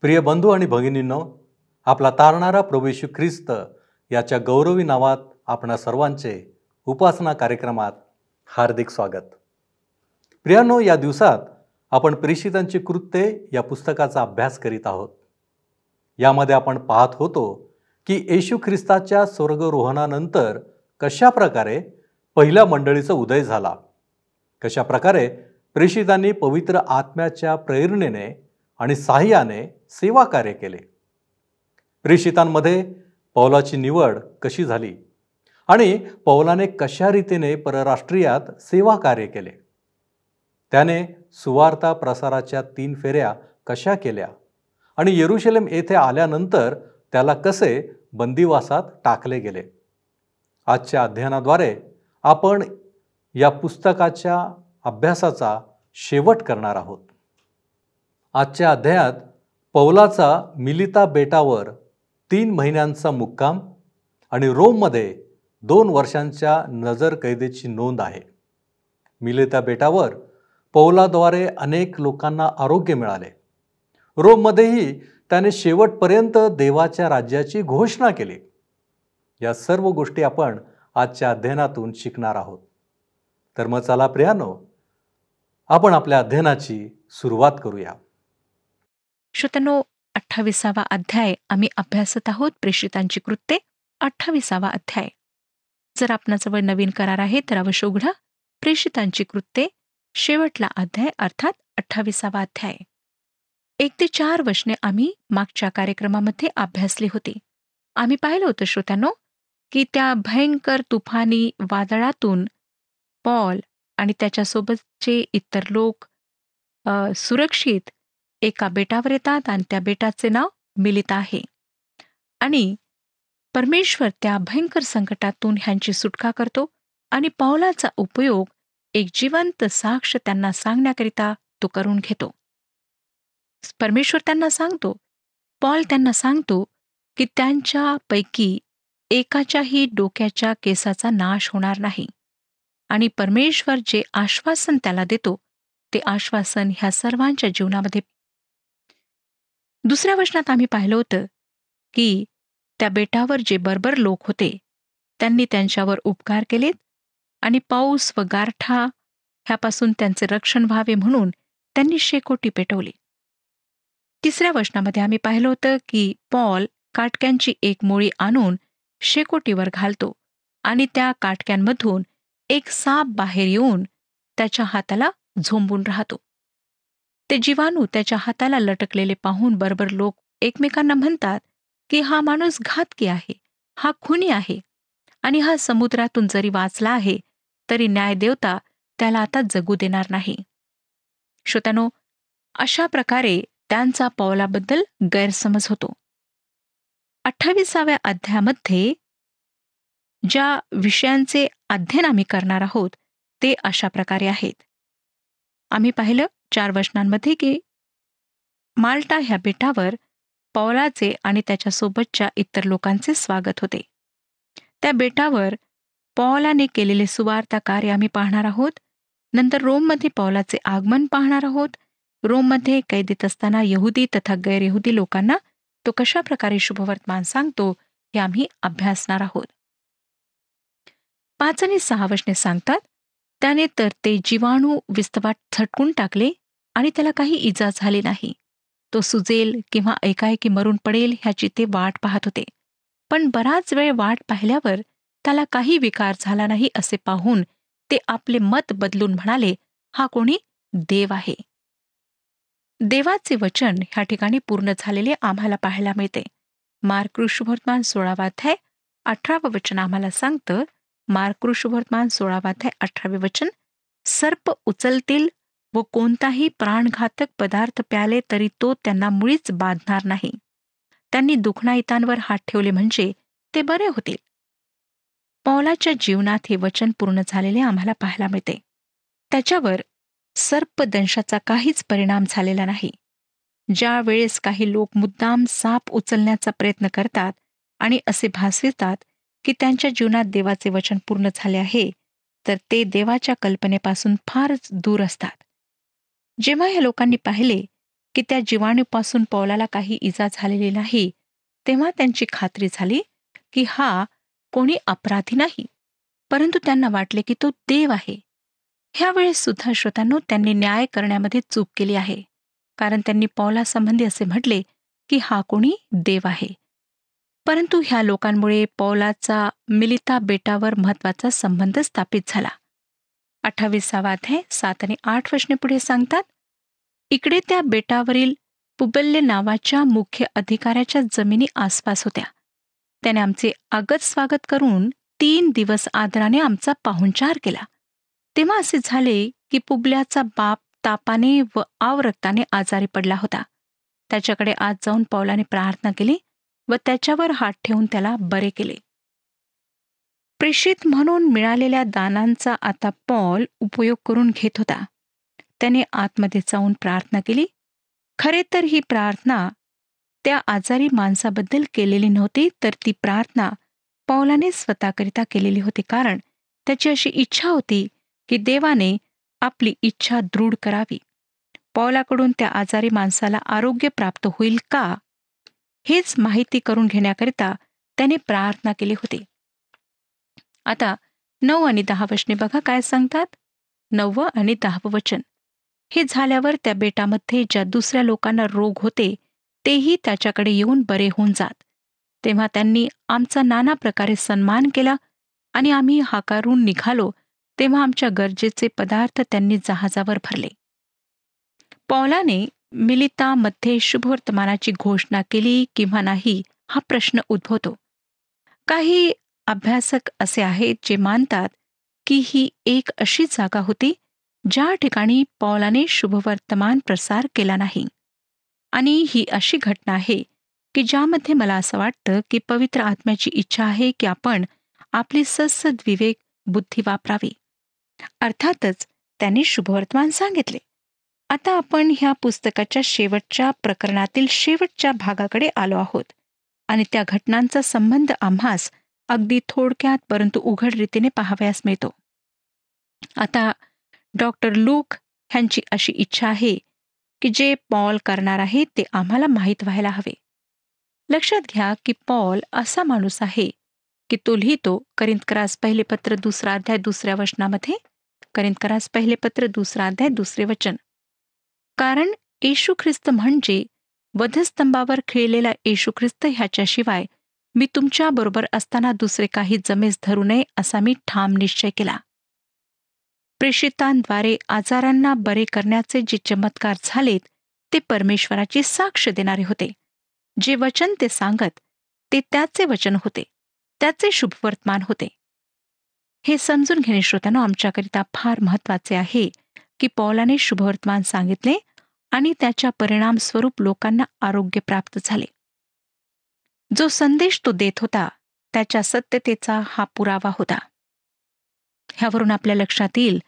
प्रिय बंधू आणि भगिनींनो, आपला तारणारा प्रभू येशू ख्रिस्त याच्या गौरवी नावात आपणा सर्वांचे उपासना कार्यक्रमात हार्दिक स्वागत. प्रियांनो, या दिवसात आपण प्रेषितांची कृत्ये या पुस्तकाचा अभ्यास करीत आहोत. यामध्ये आपण पाहत होतो की येशू ख्रिस्ताच्या स्वर्गरोहणानंतर कशा प्रकारे पहिल्या मंडळीचा उदय झाला, कशा प्रकारे प्रेषितांनी पवित्र आत्म्याच्या प्रेरणेने आणि साह्याने सेवा कार्य केले. प्रेषितांमध्ये पौलाची निवड कशी झाली आणि पौलाने कशा रीतीने परराष्ट्रीयात सेवा कार्य केले. त्याने सुवार्ता प्रसाराच्या 3 फेऱ्या कशा केल्या आणि येरुशलेम येथे आल्यानंतर त्याला कसे बंदिवासात टाकले गेले. आजच्या अध्ययनाद्वारे आपण या पुस्तकाच्या अभ्यासाचा शेवट करणार आहोत. आजच्या अध्यायात पौलाचा मिलिता बेटावर 3 महिन्यांचा मुक्काम आणि रोममध्ये 2 वर्षांच्या नजरकैदेची नोंद आहे. मिलिता बेटावर पौलाद्वारे अनेक लोकांना आरोग्य मिळाले. रोममध्येही त्याने शेवटपर्यंत देवाच्या राज्याची घोषणा केली. या सर्व गोष्टी आपण आजच्या अध्ययनातून शिकणार आहोत. तर मग चला प्रियानो, आपण आपल्या अध्ययनाची सुरुवात करूया. श्रोत्यांनो, 28वा अध्याय आम्ही अभ्यासत आहोत. प्रेषितांची कृत्ये 28वा अध्याय. जर आपणाजवळ नवीन करार आहे तर अवश्य उघडा. प्रेषितांची कृत्ये शेवटला अध्याय अर्थात 28वा अध्याय. 1 ते 4 वचने आम्ही मागच्या कार्यक्रमामध्ये अभ्यासली होती. आम्ही पाहिलं होतं श्रोत्यांनो की त्या भयंकर तुफानी वादळातून पॉल आणि त्याच्यासोबतचे इतर लोक सुरक्षित एका बेटावर येतात आणि त्या बेटाचे नाव मिलिता आहे. आणि परमेश्वर त्या भयंकर संकटातून ह्यांची सुटका करतो आणि पौलाचा उपयोग एक जिवंत साक्ष त्यांना सांगण्याकरिता तो करून घेतो. परमेश्वर त्यांना सांगतो, पॉल त्यांना सांगतो की त्यांच्यापैकी एकाच्याही डोक्याच्या केसाचा नाश होणार नाही. आणि परमेश्वर जे आश्वासन त्याला देतो ते आश्वासन ह्या सर्वांच्या जीवनामध्ये. दुसऱ्या वचनात आम्ही पाहिलं होतं की त्या बेटावर जे बर्बर लोक होते त्यांनी त्यांच्यावर उपकार केलेत आणि पाऊस व गारठा ह्यापासून त्यांचे रक्षण व्हावे म्हणून त्यांनी शेकोटी पेटवली. तिसऱ्या वचनामध्ये आम्ही पाहिलं होतं की पॉल काटक्यांची एक मोळी आणून शेकोटीवर घालतो आणि त्या काटक्यांमधून एक साप बाहेर येऊन त्याच्या हाताला झोंबून राहतो. ते जीवाणू त्याच्या हाताला लटकलेले पाहून बर्बर लोक एकमेकांना म्हणतात की हा माणूस घातकी आहे, हा खुनी आहे आणि हा समुद्रातून जरी वाचला आहे तरी न्यायदेवता त्याला आता जगू देणार नाही. श्रोत्यांनो, अशा प्रकारे त्यांचा पौलाबद्दल गैरसमज होतो. 28व्या अध्यायामध्ये ज्या विषयांचे अध्ययन आम्ही करणार आहोत ते अशा प्रकारे आहेत. आम्ही पाहिलं 4 वचनांमध्ये की माल्टा ह्या बेटावर पौलाचे आणि त्याच्यासोबतच्या इतर लोकांचे स्वागत होते. त्या बेटावर पौलाने केलेले सुवार्ता कार्य आम्ही पाहणार आहोत. नंतर रोममध्ये पौलाचे आगमन पाहणार आहोत. रोममध्ये कैदेत असताना यहुदी तथा गैरयहुदी लोकांना तो कशा प्रकारे शुभवर्तमान सांगतो हे आम्ही अभ्यासणार आहोत. 5 आणि 6 वचने सांगतात, त्याने तर ते जीवाणू विस्तवात झटकून टाकले आणि त्याला काही इजा झाली नाही. तो सुजेल किंवा एकाएकी मरून पडेल ह्याची ते वाट पाहत होते. पण बराच वेळ वाट पाहिल्यावर त्याला काही विकार झाला नाही असे पाहून ते आपले मत बदलून म्हणाले, हा कोणी देव आहे. देवाचे वचन ह्या ठिकाणी पूर्ण झालेले आम्हाला पाहायला मिळते. मार्क शुभवर्तमान 16वा अध्याय 18वं वचन आम्हाला सांगतं. मार्क शुभवर्तमान 16वा अध्याय 18वे वचन, सर्प उचलतील व कोणताही प्राणघातक पदार्थ प्याले तरी तो त्यांना मुळीच बाधणार नाही. त्यांनी दुखणाइतांवर हात ठेवले म्हणजे ते बरे होतील. पौलाच्या जीवनात हे वचन पूर्ण झालेले आम्हाला पाहायला मिळते. त्याच्यावर सर्पदंशाचा काहीच परिणाम झालेला नाही. ज्या वेळेस काही लोक मुद्दाम साप उचलण्याचा प्रयत्न करतात आणि असे भासवितात की त्यांच्या जीवनात देवाचे वचन पूर्ण झाले आहे, तर ते देवाच्या कल्पनेपासून फारच दूर असतात. जेव्हा या लोकांनी पाहिले की त्या जीवाणूपासून पौलाला काही इजा झालेली नाही, तेव्हा त्यांची खात्री झाली की हा कोणी अपराधी नाही, परंतु त्यांना वाटले की तो देव आहे. ह्यावेळेस सुद्धा श्रोत्यांनो, त्यांनी न्याय करण्यामध्ये चूक केली आहे, कारण त्यांनी पौलासंबंधी असे म्हटले की हा कोणी देव आहे. परंतु ह्या लोकांमुळे पौलाचा मिलिता बेटावर महत्वाचा संबंध स्थापित झाला. 28 अध्याय 7 आणि 8 वचने पुढे सांगतात, इकडे त्या बेटावरील पुबल्य नावाच्या मुख्य अधिकाऱ्याच्या जमिनी आसपास होत्या. त्याने आमचे आगत स्वागत करून 3 दिवस आदराने आमचा पाहुणचार केला. तेव्हा असे झाले की पुबल्याचा बाप तापाने व आवरक्ताने आजारी पडला होता. त्याच्याकडे आत जाऊन पौलाने प्रार्थना केली व त्याच्यावर हात ठेवून त्याला बरे केले. प्रेषित म्हणून मिळालेल्या दानांचा आता पौल उपयोग करून घेत होता. त्याने आतमध्ये जाऊन प्रार्थना केली. खरे तर ही प्रार्थना त्या आजारी माणसाबद्दल केलेली नव्हती, तर ती प्रार्थना पौलाने स्वतःकरिता केलेली होती, कारण त्याची अशी इच्छा होती की देवाने आपली इच्छा दृढ करावी. पौलाकडून त्या आजारी माणसाला आरोग्य प्राप्त होईल का, हेच माहिती करून घेण्याकरिता त्याने प्रार्थना केली होती. आता 9 आणि 10 वचने बघा काय सांगतात. 9 आणि 10 वचन, हे झाल्यावर त्या बेटामध्ये ज्या दुसऱ्या लोकांना रोग होते तेही त्याच्याकडे येऊन बरे होऊन जात. तेव्हा त्यांनी आमचा नाना प्रकारे सन्मान केला आणि आम्ही हाकारून निघालो तेव्हा आमच्या गरजेचे पदार्थ त्यांनी जहाजावर भरले. पौलाने मिलितामध्ये शुभवर्तमानाची घोषणा केली किंवा नाही हा प्रश्न उद्भवतो. काही अभ्यासक असे आहेत जे मानतात की ही एक अशी जागा होती ज्या ठिकाणी पौलाने शुभवर्तमान प्रसार केला नाही. आणि ही अशी घटना आहे की ज्यामध्ये मला असं वाटतं की पवित्र आत्म्याची इच्छा आहे की आपण आपली सद्सद विवेक बुद्धी वापरावी. अर्थातच त्यांनी शुभवर्तमान सांगितले. आता आपण ह्या पुस्तकाच्या शेवटच्या प्रकरणातील शेवटच्या भागाकडे आलो आहोत आणि त्या घटनांचा संबंध आम्हास अगदी थोडक्यात परंतु उघड रीतीने पाहावयास मिळतो. आता डॉक्टर लूक ह्यांची अशी इच्छा आहे की जे पॉल करणार आहे ते आम्हाला माहीत व्हायला हवे. लक्षात घ्या की पॉल असा माणूस आहे की तो लिहितो करिंथकरास पहिले पत्र 2 अध्याय 2 वचनामध्ये, करिंथकरास पहिले पत्र 2 अध्याय 2 वचन, कारण येशू ख्रिस्त म्हणजे वधस्तंभावर खिळलेला येशू ख्रिस्त ह्याच्याशिवाय मी तुमच्याबरोबर असताना दुसरे काही जमेस धरू नये असा मी ठाम निश्चय केला. प्रेषितांद्वारे आजारांना बरे करण्याचे जे चमत्कार झालेत ते परमेश्वराची साक्ष देणारे होते. जे वचन ते सांगत ते त्याचे वचन होते, त्याचे शुभवर्तमान होते. हे समजून घेणे श्रोत्यांनो आमच्याकरिता फार महत्वाचे आहे की पौलाने शुभवर्तमान सांगितले आणि त्याच्या परिणामस्वरूप लोकांना आरोग्य प्राप्त झाले. जो संदेश तो देत होता त्याच्या सत्यतेचा हा पुरावा होता. ह्यावरून आपल्या लक्षात येईल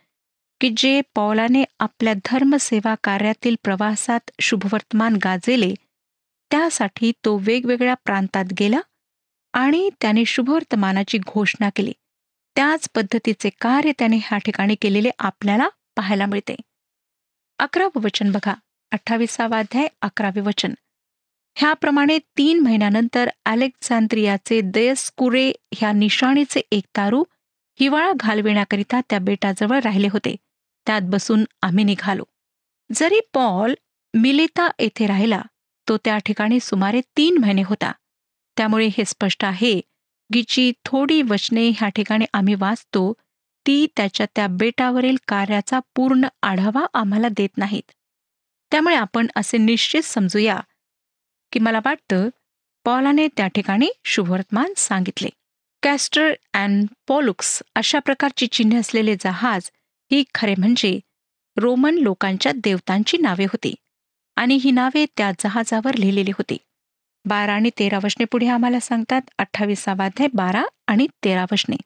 की जे पौलाने आपल्या धर्मसेवा कार्यातील प्रवासात शुभवर्तमान गाजले त्यासाठी तो वेगवेगळ्या प्रांतात गेला आणि त्याने शुभवर्तमानाची घोषणा केली. त्याच पद्धतीचे कार्य त्याने ह्या ठिकाणी केलेले आपल्याला पाहायला मिळते. 11 वचन बघा, 28 अध्याय 11 वचन, ह्याप्रमाणे 3 महिन्यानंतर अलेक्झांद्रियाचे दयस्कुरे ह्या निशाणीचे एक तारू हिवाळा घालविण्याकरिता त्या बेटाजवळ राहिले होते. त्यात बसून आम्ही निघालो. जरी पॉल मिलेता येथे राहिला तो त्या ठिकाणी सुमारे 3 महिने होता. त्यामुळे हे स्पष्ट आहे की जी थोडी वचने ह्या ठिकाणी आम्ही वाचतो ती त्याच्या त्या बेटावरील कार्याचा पूर्ण आढावा आम्हाला देत नाहीत. त्यामुळे आपण असे निश्चित समजूया की मला वाटतं पौलाने त्या ठिकाणी शुभवर्तमान सांगितले. कॅस्टर अँड पॉलुक्स अशा प्रकारची चिन्हे असलेले जहाज ही खरे म्हणजे रोमन लोकांच्या देवतांची नावे होती आणि ही नावे त्या जहाजावर लिहिलेली होती. 12 आणि 13 वचने पुढे आम्हाला सांगतात. 28 अध्याय 12 आणि 13 वचने,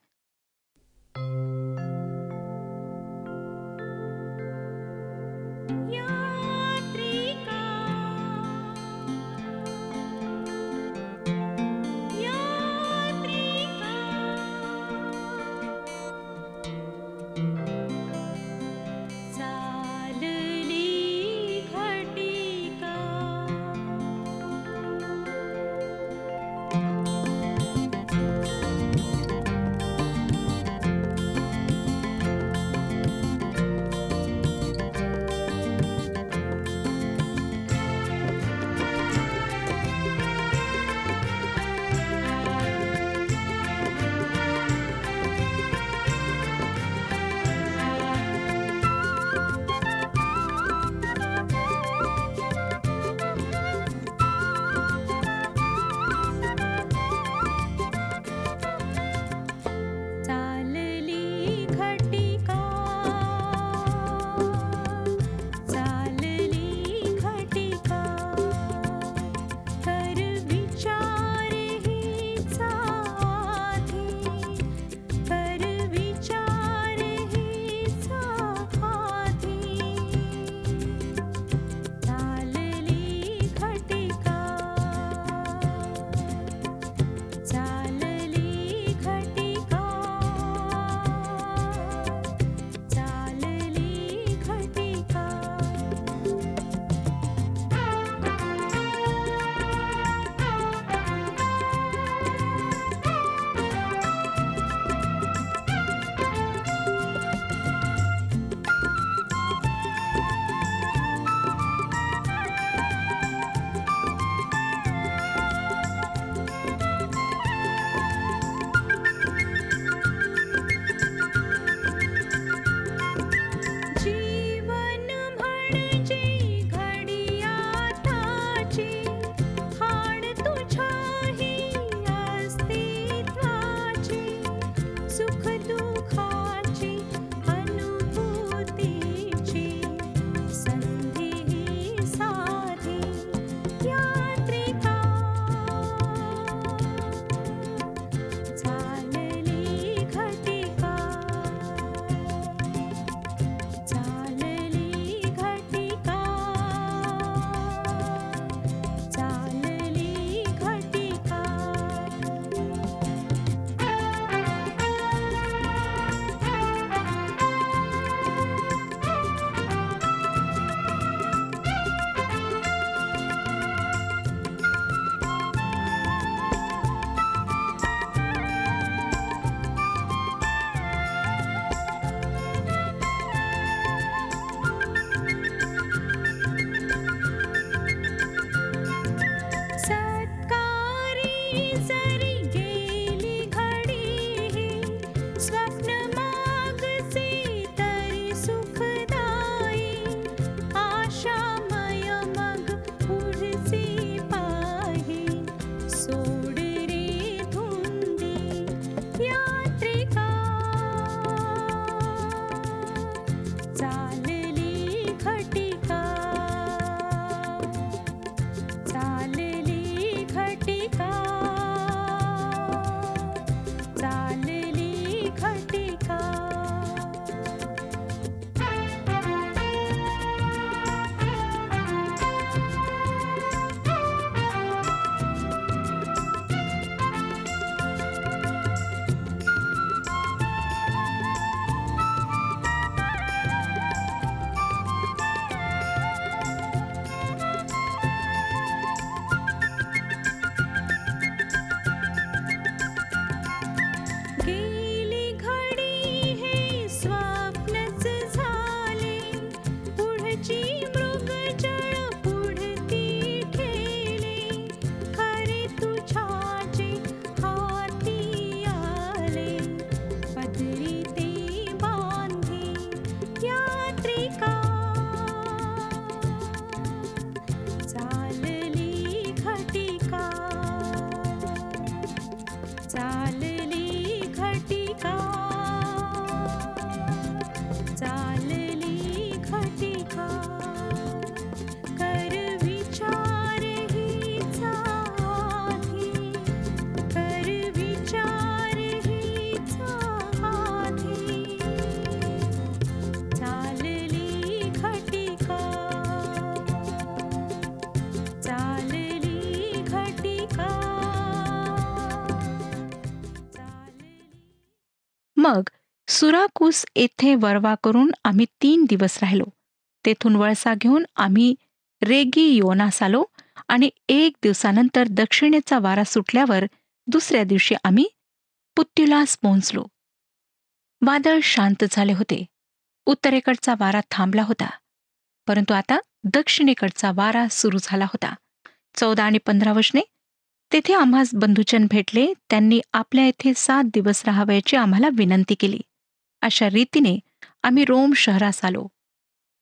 मग सुराकुस येथे वरवा करून आम्ही 3 दिवस राहिलो. तेथून वळसा घेऊन आम्ही रेगियोनास आलो आणि 1 दिवसानंतर दक्षिणेचा वारा सुटल्यावर दुसऱ्या दिवशी आम्ही पुत्युलास पोहोचलो. वादळ शांत झाले होते. उत्तरेकडचा वारा थांबला होता, परंतु आता दक्षिणेकडचा वारा सुरू झाला होता. 14 आणि 15 वचने. तेथे आम्हास बंधुजन भेटले. त्यांनी आपल्या येथे 7 दिवस राहावयाची आम्हाला विनंती केली. अशा रीतीने आम्ही रोम शहरास आलो.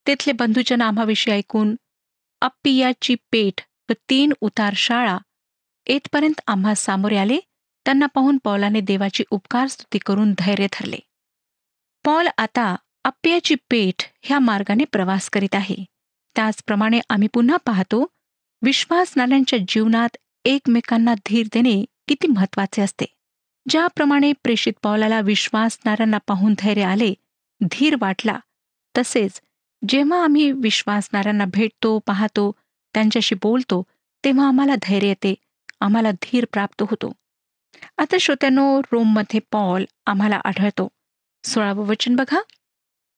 तेथले बंधुजन आम्हाविषयी ऐकून अप्पियाची पेठ व 3 उतार शाळा येथपर्यंत आम्हा सामोरे आले. त्यांना पाहून पौलाने देवाची उपकार स्तुती करून धैर्य धरले. पौल आता अप्पियाची पेठ ह्या मार्गाने प्रवास करीत आहे. त्याचप्रमाणे आम्ही पुन्हा पाहतो, विश्वासणाऱ्यांच्या जीवनात एकमेकांना धीर देणे किती महत्वाचे असते. ज्याप्रमाणे प्रेषित पौलाला विश्वासणाऱ्यांना पाहून धैर्य आले, धीर वाटला, तसेच जेव्हा आम्ही विश्वासणाऱ्यांना भेटतो, पाहतो, त्यांच्याशी बोलतो, तेव्हा आम्हाला धैर्य येते, आम्हाला धीर प्राप्त होतो. आता श्रोत्यांनो, रोममध्ये पौल आम्हाला आढळतो. 16वं वचन बघा.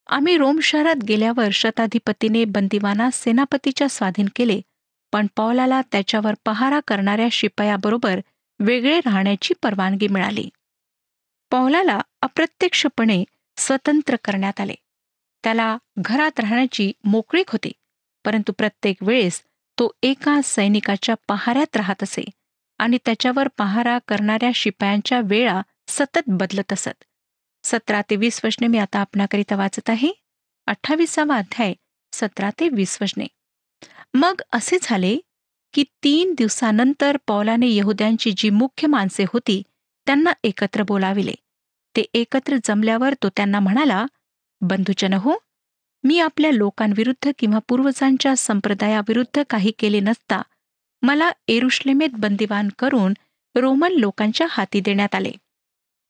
आम्ही रोम शहरात गेल्यावर शताधिपतीने बंदिवानास सेनापतीच्या स्वाधीन केले, पण पौलाला त्याच्यावर पहारा करणाऱ्या शिपायाबरोबर वेगळे राहण्याची परवानगी मिळाली. पौलाला अप्रत्यक्षपणे स्वतंत्र करण्यात आले. त्याला घरात राहण्याची मोकळीक होती, परंतु प्रत्येक वेळेस तो एका सैनिकाच्या पहाऱ्यात राहत असे आणि त्याच्यावर पहारा करणाऱ्या शिपायांच्या वेळा सतत बदलत असत. 17 ते 20 वचने मी आता आपणाकरिता वाचत आहे. 28वा अध्याय 17 ते 20 वचने. मग असे झाले की 3 दिवसानंतर पौलाने यहुद्यांची जी मुख्य माणसे होती त्यांना एकत्र बोलाविले. ते एकत्र जमल्यावर तो त्यांना म्हणाला, बंधुजन हो, मी आपल्या लोकांविरुद्ध किंवा पूर्वजांच्या संप्रदायाविरुद्ध काही केले नसता मला येरुशलेमेत बंदिवान करून रोमन लोकांच्या हाती देण्यात आले.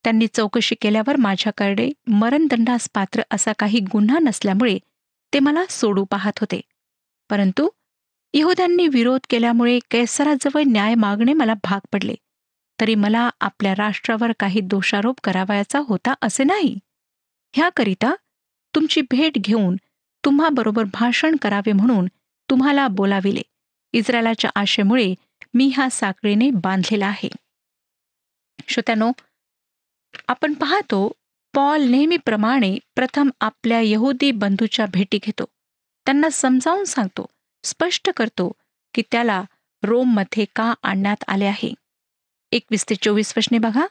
त्यांनी चौकशी केल्यावर माझ्याकडे मरणदंडास पात्र असा काही गुन्हा नसल्यामुळे ते मला सोडू पाहत होते. परंतु यहुद्यांनी विरोध केल्यामुळे कैसराजवळ न्याय मागणे मला भाग पडले. तरी मला आपल्या राष्ट्रावर काही दोषारोप करावयाचा होता असे नाही. ह्याकरिता तुमची भेट घेऊन तुम्हाबरोबर भाषण करावे म्हणून तुम्हाला बोलाविले. इस्रायलाच्या आशेमुळे मी ह्या साखळीने बांधलेला आहे. श्रोत्यानो, आपण पाहतो पौल नेहमीप्रमाणे प्रथम आपल्या यहुदी बंधूच्या भेटी घेतो. त्यांना समजावून सांगतो, स्पष्ट करतो की त्याला रोममध्ये का आणण्यात आले आहे. 21 ते 24 वचने बघा.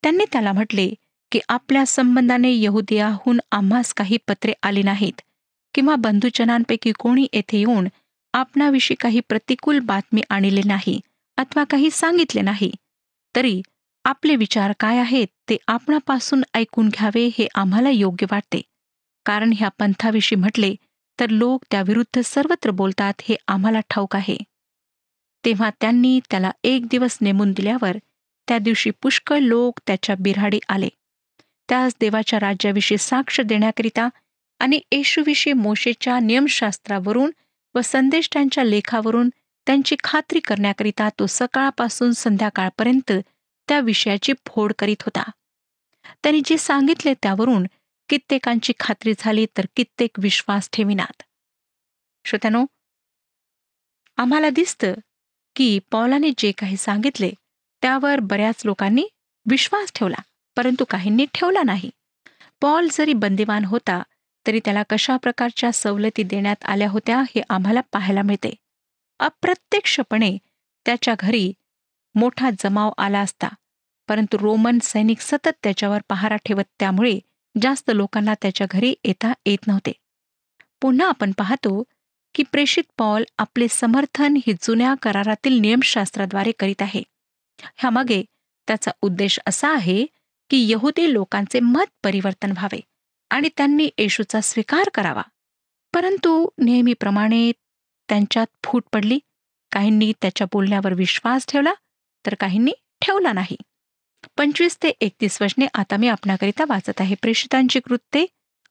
त्यांनी त्याला म्हटले की आपल्या संबंधाने यहुदियाहून आम्हास काही पत्रे आली नाहीत किंवा बंधुजनांपैकी कोणी येथे येऊन आपणाविषयी काही प्रतिकूल बातमी आणली नाही अथवा काही सांगितले नाही. तरी आपले विचार काय आहेत ते आपणापासून ऐकून घ्यावे हे आम्हाला योग्य वाटते. कारण ह्या पंथाविषयी म्हटले तर लोक त्याविरुद्ध सर्वत्र बोलतात हे आम्हाला ठाऊक आहे. तेव्हा त्यांनी त्याला 1 दिवस नेमून दिल्यावर त्या दिवशी पुष्कळ लोक त्याच्या बिऱ्हाडी आले. त्यास देवाच्या राज्याविषयी साक्ष देण्याकरिता आणि येशूविषयी मोशेच्या नियमशास्त्रावरून व संदेष्टांच्या लेखावरून त्यांची खात्री करण्याकरिता तो सकाळपासून संध्याकाळपर्यंत त्या विषयाची फोड करीत होता. त्यांनी जे सांगितले त्यावरून कित्येकांची खात्री झाली तर कित्येक विश्वास ठेविनात. श्रोत्यानो, आम्हाला दिसतं की पौलाने जे काही सांगितले त्यावर बऱ्याच लोकांनी विश्वास ठेवला, परंतु काहींनी ठेवला नाही. पौल जरी बंदिवान होता तरी त्याला कशा प्रकारच्या सवलती देण्यात आल्या होत्या हे आम्हाला पाहायला मिळते. अप्रत्यक्षपणे त्याच्या घरी मोठा जमाव आला असता, परंतु रोमन सैनिक सतत त्याच्यावर पहारा ठेवत त्यामुळे जास्त लोकांना त्याच्या घरी येता येत नव्हते. पुन्हा आपण पाहतो की प्रेषित पौल आपले समर्थन ही जुन्या करारातील नियमशास्त्राद्वारे करीत आहे. ह्यामागे त्याचा उद्देश असा आहे की यहुदी लोकांचे मत परिवर्तन व्हावे आणि त्यांनी येशूचा स्वीकार करावा. परंतु नेहमीप्रमाणे त्यांच्यात फूट पडली. काहींनी त्याच्या बोलण्यावर विश्वास ठेवला तर काहींनी ठेवला नाही. 25 ते 31 वचने आता मी आपणाकरिता वाचत आहे. प्रेषितांची कृत्ये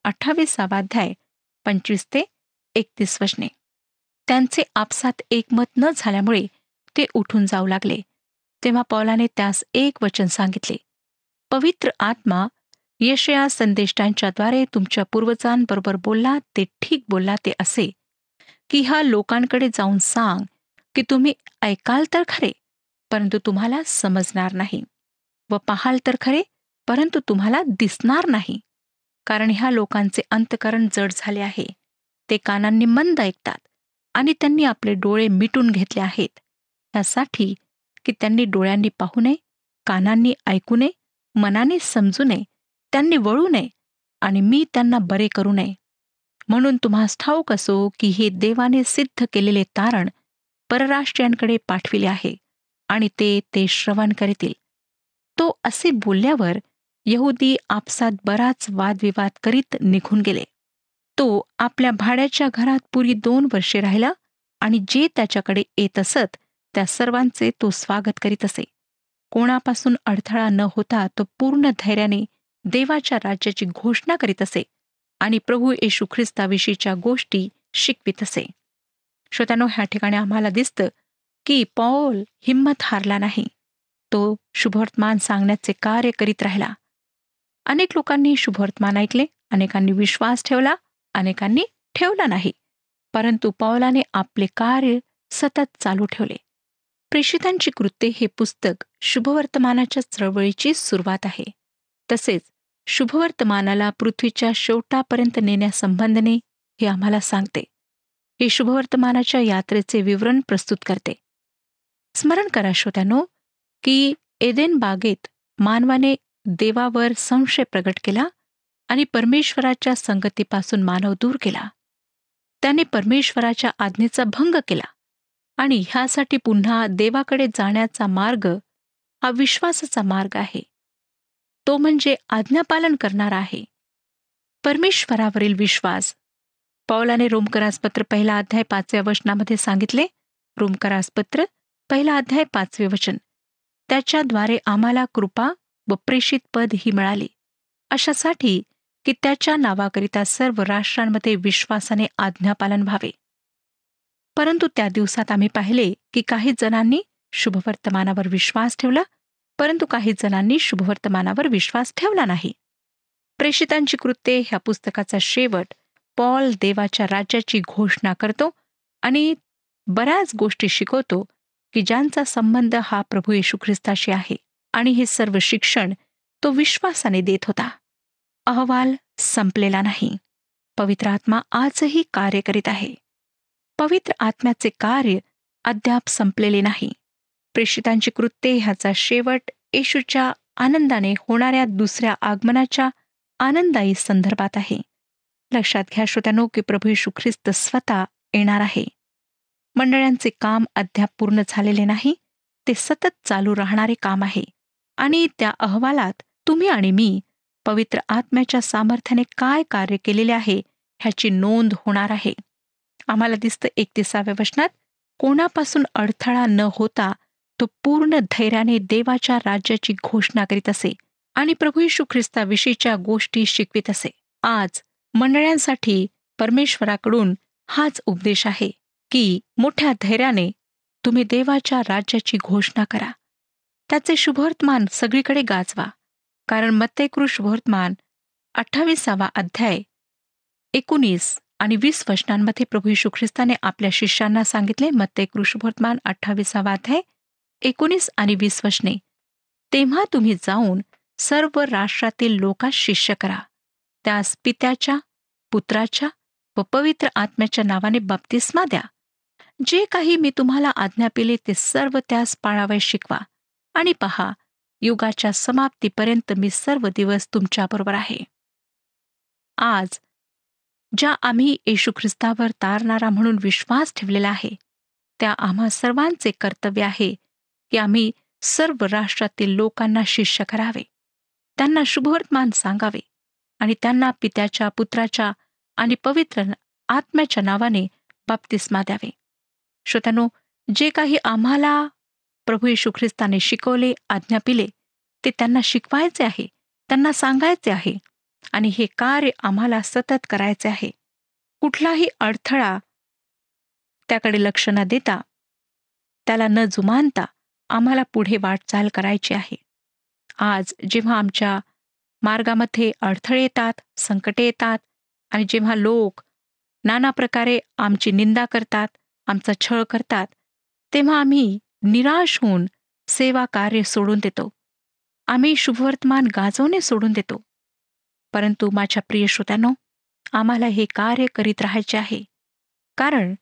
28वा अध्याय 25 ते 31 वचने. त्यांचे आपसात एकमत न झाल्यामुळे ते उठून जाऊ लागले. तेव्हा पौलाने त्यास एक वचन सांगितले. पवित्र आत्मा यशया संदेष्टांच्याद्वारे तुमच्या पूर्वजांबरोबर बोलला ते ठीक बोलला ते असे की ह्या लोकांकडे जाऊन सांग की तुम्ही ऐकाल तर खरे, परंतु तुम्हाला समजणार नाही, व पाहाल तर खरे, परंतु तुम्हाला दिसणार नाही. कारण ह्या लोकांचे अंतकरण जड झाले आहे. ते कानांनी मंद ऐकतात आणि त्यांनी आपले डोळे मिटून घेतले आहेत, यासाठी की त्यांनी डोळ्यांनी पाहू नये, कानांनी ऐकू नये, मनाने समजू नये, त्यांनी वळू नये आणि मी त्यांना बरे करू नये. म्हणून तुम्हास ठाऊक असो की हे देवाने सिद्ध केलेले तारण परराष्ट्रीयांकडे पाठविले आहे आणि ते श्रवण करतील. तो असे बोलल्यावर यहुदी आपसात बराच वादविवाद करीत निघून गेले. तो आपल्या भाड्याच्या घरात पुरी 2 वर्षे राहिला आणि जे त्याच्याकडे येत असत त्या सर्वांचे तो स्वागत करीत असे. कोणापासून अडथळा न होता तो पूर्ण धैर्याने देवाच्या राज्याची घोषणा करीत असे आणि प्रभू येशू ख्रिस्ताविषयीच्या गोष्टी शिकवित असे. श्रोत्यानो, ह्या ठिकाणी आम्हाला दिसतं की पौल हिंमत हारला नाही. तो शुभवर्तमान सांगण्याचे कार्य करीत राहिला. अनेक लोकांनी शुभवर्तमान ऐकले, अनेकांनी विश्वास ठेवला, अनेकांनी ठेवला नाही. परंतु पौलाने आपले कार्य सतत चालू ठेवले. प्रेषितांची कृत्ये हे पुस्तक शुभवर्तमानाच्या चळवळीची सुरुवात आहे. तसेच शुभवर्तमानाला पृथ्वीच्या शेवटापर्यंत नेण्यासंबंधने हे आम्हाला सांगते. हे शुभवर्तमानाच्या यात्रेचे विवरण प्रस्तुत करते. स्मरण करा श्रोत्यानो की एदेन बागेत मानवाने देवावर संशय प्रगट केला आणि परमेश्वराच्या संगतीपासून मानव दूर केला. त्याने परमेश्वराच्या आज्ञेचा भंग केला आणि ह्यासाठी पुन्हा देवाकडे जाण्याचा मार्ग हा विश्वासाचा मार्ग आहे. तो म्हणजे आज्ञापालन करणारा आहे. परमेश्वरावरील विश्वास. पौलाने रोमकरासपत्र 1 अध्याय 5 वचनामध्ये सांगितले. रोमकरासपत्र 1 अध्याय 5 वचन. त्याच्याद्वारे आम्हाला कृपा व प्रेषित पद ही मिळाली, अशासाठी की त्याच्या नावाकरिता सर्व राष्ट्रांमध्ये विश्वासाने आज्ञापालन व्हावे. परंतु त्या दिवसात आम्ही पाहिले की काही जणांनी शुभवर्तमानावर विश्वास ठेवला, परंतु काही जणांनी शुभवर्तमानावर विश्वास ठेवला नाही. प्रेषितांची कृत्ये ह्या पुस्तकाचा शेवट पॉल देवाच्या राज्याची घोषणा करतो आणि बऱ्याच गोष्टी शिकवतो की ज्यांचा संबंध हा प्रभू येशू ख्रिस्ताशी आहे. आणि हे सर्व शिक्षण तो विश्वासाने देत होता. अहवाल संपलेला नाही. पवित्र आत्मा आजही कार्य करीत आहे. पवित्र आत्म्याचे कार्य अद्याप संपलेले नाही. प्रेषितांची कृत्ये ह्याचा शेवट येशूच्या आनंदाने होणाऱ्या दुसऱ्या आगमनाच्या आनंदायी संदर्भात आहे. लक्षात घ्या श्रोत्यानो की प्रभू येशू ख्रिस्त स्वतः येणार आहे. मंडळांचे काम अद्याप पूर्ण झालेले नाही. ते सतत चालू राहणारे काम आहे आणि त्या अहवालात तुम्ही आणि मी पवित्र आत्म्याच्या सामर्थ्याने काय कार्य केलेले आहे ह्याची नोंद होणार आहे. आम्हाला दिसतं 31व्या वचनात, कोणापासून अडथळा न होता तो पूर्ण धैर्याने देवाच्या राज्याची घोषणा करीत असे आणि प्रभू येशू ख्रिस्ताविषयीच्या गोष्टी शिकवित असे. आज मंडळांसाठी परमेश्वराकडून हाच उपदेश आहे की मोठ्या धैर्याने तुम्ही देवाच्या राज्याची घोषणा करा. त्याचे शुभवर्तमान सगळीकडे गाजवा. कारण मत्तेकृ शुभवर्तमान 28 अध्याय 19 आणि 20 वचनांमध्ये प्रभू येशू ख्रिस्ताने आपल्या शिष्यांना सांगितले. मत्तेकृ शुभवर्तमान 28 अध्याय 19 आणि 20 वचने. तेव्हा तुम्ही जाऊन सर्व राष्ट्रातील लोकांस शिष्य करा. त्यास पित्याच्या, पुत्राच्या व पवित्र आत्म्याच्या नावाने बप्तिस्मा द्या. जे काही मी तुम्हाला आज्ञापिले ते सर्व त्यास पाळावयास शिकवा. आणि पहा, युगाच्या समाप्तीपर्यंत मी सर्व दिवस तुमच्याबरोबर आहे. आज ज्या आम्ही येशू ख्रिस्तावर तारणारा म्हणून विश्वास ठेवलेला आहे, त्या आम्हा सर्वांचे कर्तव्य आहे की आम्ही सर्व राष्ट्रातील लोकांना शिष्य करावे, त्यांना शुभवर्तमान सांगावे आणि त्यांना पित्याच्या, पुत्राच्या आणि पवित्र आत्म्याच्या नावाने बप्तिस्मा द्यावे. श्रोत्यानो, जे काही आम्हाला प्रभू येशू ख्रिस्ताने शिकवले, आज्ञापिले, ते त्यांना शिकवायचे आहे, त्यांना सांगायचे आहे आणि हे कार्य आम्हाला सतत करायचे आहे. कुठलाही अडथळा त्याकडे लक्ष न देता, त्याला न जुमानता आम्हाला पुढे वाटचाल करायची आहे. आज जेव्हा आमच्या मार्गामध्ये अडथळे येतात, संकटे येतात आणि जेव्हा लोक नाना प्रकारे आमची निंदा करतात, आमचा छळ करतात, तेव्हा आम्ही निराश होऊन सेवा कार्य सोडून देतो. आम्ही शुभवर्तमान गाजवणे सोडून देतो. परंतु माझ्या प्रिय श्रोत्यांनो, आम्हाला हे कार्य करीत राहायचे आहे. कारण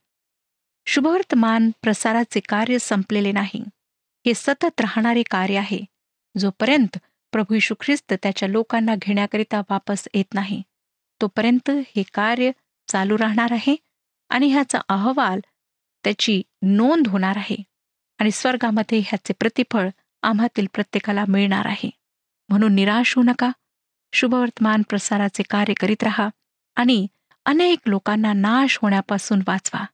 शुभवर्तमान प्रसाराचे कार्य संपलेले नाही. हे सतत राहणारे कार्य आहे. जोपर्यंत प्रभू येशू ख्रिस्त त्याच्या लोकांना घेण्याकरिता वापस येत नाही, तोपर्यंत हे कार्य चालू राहणार आहे आणि ह्याचा अहवाल, त्याची नोंद होणार आहे आणि स्वर्गामध्ये ह्याचे प्रतिफळ आम्हातील प्रत्येकाला मिळणार आहे. म्हणून निराश होऊ नका. शुभवर्तमान प्रसाराचे कार्य करीत राहा आणि अनेक लोकांना नाश होण्यापासून वाचवा.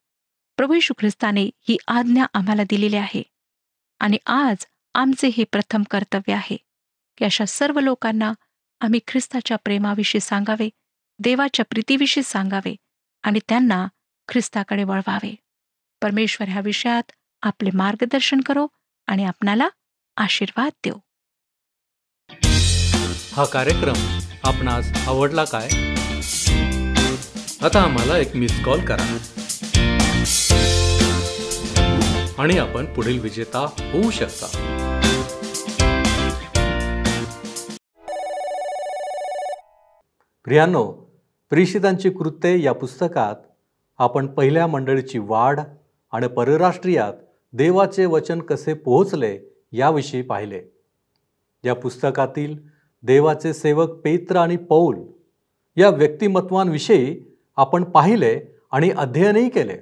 प्रभू येशू ख्रिस्ताने ही आज्ञा आम्हाला दिलेली आहे आणि आज आमचे हे प्रथम कर्तव्य आहे की अशा सर्व लोकांना आम्ही ख्रिस्ताच्या प्रेमाविषयी सांगावे, देवाच्या प्रीतीविषयी सांगावे आणि त्यांना ख्रिस्ताकडे वळवावे. परमेश्वर ह्या विषयात आपले मार्गदर्शन करो आणि आपणाला आशीर्वाद देव. हा कार्यक्रम आपणास आवडला काय? आता आम्हाला एक मिस कॉल करा आणि आपण पुढील विजेता होऊ शकता. प्रियांनो, प्रेषितांची कृत्ये या पुस्तकात आपण पहिल्या मंडळीची वाढ आणि परराष्ट्रीयात देवाचे वचन कसे पोहोचले याविषयी पाहिले. या पुस्तकातील देवाचे सेवक पेत्र आणि पौल या व्यक्तिमत्वांविषयी आपण पाहिले आणि अध्ययनही केले.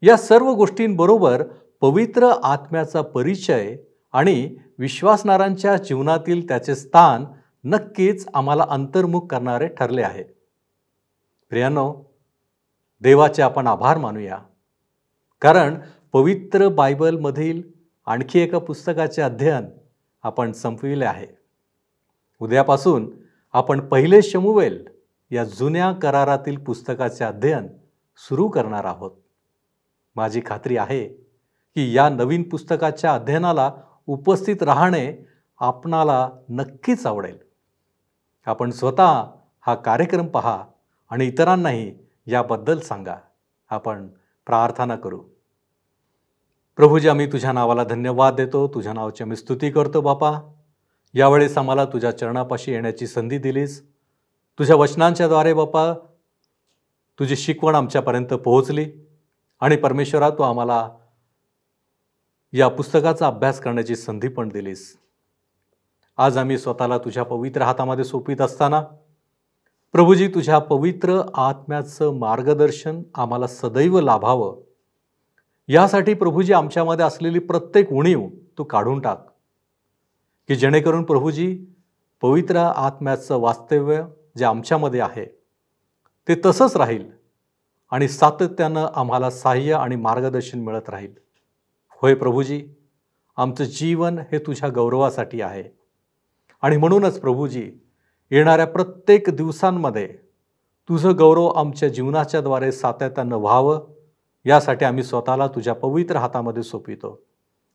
या सर्व गोष्टींबरोबर पवित्र आत्म्याचा परिचय आणि विश्वासणाऱ्यांच्या जीवनातील त्याचे स्थान नक्कीच आम्हाला अंतर्मुख करणारे ठरले आहे. प्रियांनो, देवाचे आपण आभार मानूया, कारण पवित्र बायबलमधील आणखी एका पुस्तकाचे अध्ययन आपण संपविले आहे. उद्यापासून आपण पहिले शमूएल या जुन्या करारातील पुस्तकाचे अध्ययन सुरू करणार आहोत. माझी खात्री आहे की या नवीन पुस्तकाच्या अध्ययनाला उपस्थित राहणे आपणाला नक्कीच आवडेल. आपण स्वतः हा कार्यक्रम पहा आणि इतरांनाही याबद्दल सांगा. आपण प्रार्थना करू. प्रभूजी, आम्ही तुझ्या नावाला धन्यवाद देतो. तुझ्या नावाची आम्ही स्तुती करतो. बापा, यावेळेस आम्हाला तुझ्या चरणापाशी येण्याची संधी दिलीस. तुझ्या वचनांच्याद्वारे बापा तुझी शिकवण आमच्यापर्यंत पोहोचली आणि परमेश्वरा, तू आम्हाला या पुस्तकाचा अभ्यास करण्याची संधी पण दिलीस. आज आम्ही स्वतःला तुझ्या पवित्र हातामध्ये सोपीत असताना प्रभूजी, तुझ्या पवित्र आत्म्याचं मार्गदर्शन आम्हाला सदैव लाभावं, यासाठी प्रभूजी आमच्यामध्ये असलेली प्रत्येक उणीव तू काढून टाक, की जेणेकरून प्रभूजी पवित्र आत्म्याचं वास्तव्य जे आमच्यामध्ये आहे ते तसंच राहील आणि सातत्यानं आम्हाला सहाय्य आणि मार्गदर्शन मिळत राहील. होय प्रभूजी, आमचं जीवन हे तुझ्या गौरवासाठी आहे आणि म्हणूनच प्रभूजी येणाऱ्या प्रत्येक दिवसांमध्ये तुझं गौरव आमच्या जीवनाच्याद्वारे सातत्यानं व्हावं, यासाठी आम्ही स्वतःला तुझ्या पवित्र हातामध्ये सोपितो.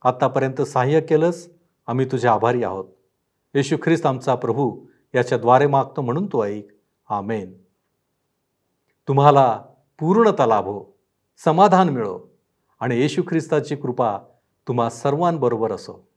आत्तापर्यंत सहाय्य केलंस, आम्ही तुझे आभारी आहोत. येशू ख्रिस्त आमचा प्रभू याच्याद्वारे मागतो म्हणून तू ऐक. आमेन. तुम्हाला पूर्णता लाभो, समाधान मिळो आणि येशू ख्रिस्ताची कृपा तुम्हा सर्वांबरोबर असो.